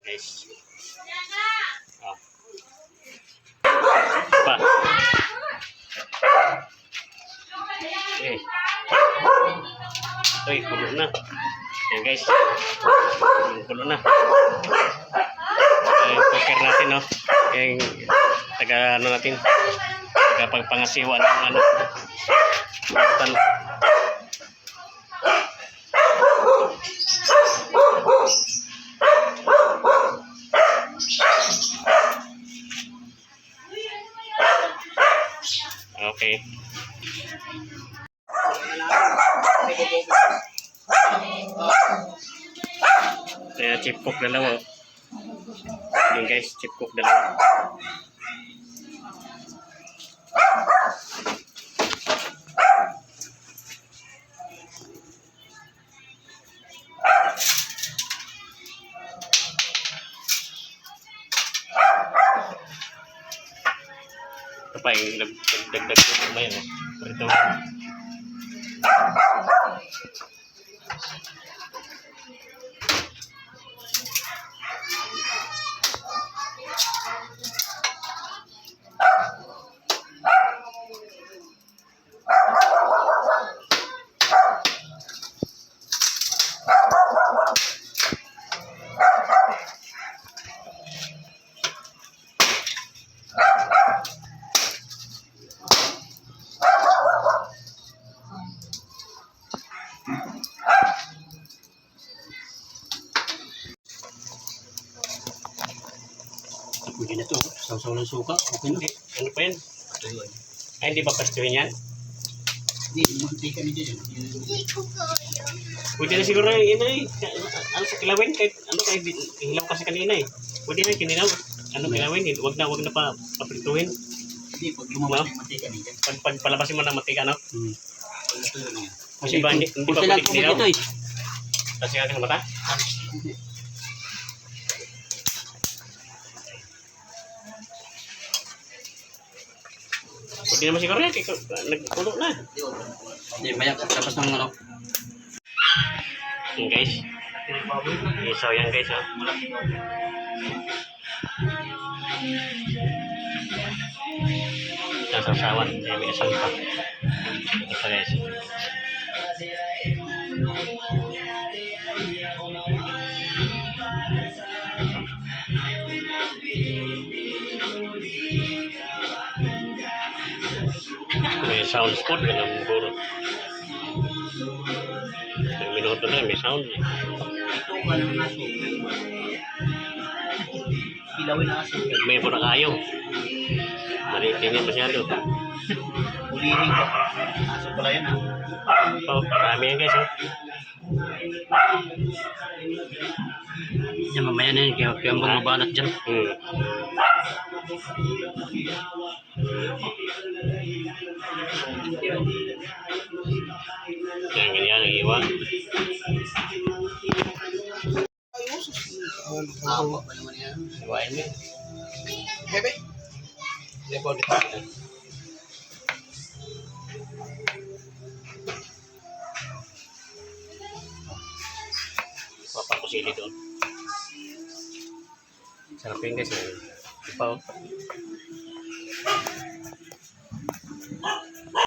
Guys. Oh. Pa. Okay. Uy, pulo na. Yan guys. Pulo na. Yung poker natin, no? Yung taga ano natin. Taga pagpangasiwa ng ano. Total. Okay. Kaya chip cook dalawa. Yan guys, chip cook dalawa. Ito pa yung dagdag ko naman yun. Ito. Pwede na ito. Sausaw ng suka. Okay na. Ano pa yun? Ay, hindi ba pastuhin yan? Hindi, mantika na dyan. Pwede na siguro yung ina eh. Ano sa kilawin? Kahit ano kahit hilaw kasi kanina eh. Pwede na kinilaw. Ano kilawin? Wag na paprituhin. Hindi, pag lumabas yung mantika na dyan. Pag palabasin mo ng mantika, no? Kasi Kasi ba hindi pa pwede kinilaw? Kasi aking mata? Pwede naman siguro yan. Nagpulo na. Hindi, maya. Tapos ng ano. Yan guys. So yan guys, oh. Nasasawan. Yan, may asal pa. Ito pa guys. May sound spot ka ng buro. May minuto na, may sound. Ito ka ng aso. Kilawin na aso. May po na kayo. Malitingin masyado. Ulihin ka. Aso pala yan ha. Oh, marami yan guys, oh. Yan, mamaya na yun. Kaya mga banat dyan. Yan, ganyan ang iwa. Awa pa naman yan. Iwain mo. Bebe. Hindi po, dito. Papakusili doon. Sarap yun guys. Ipaw.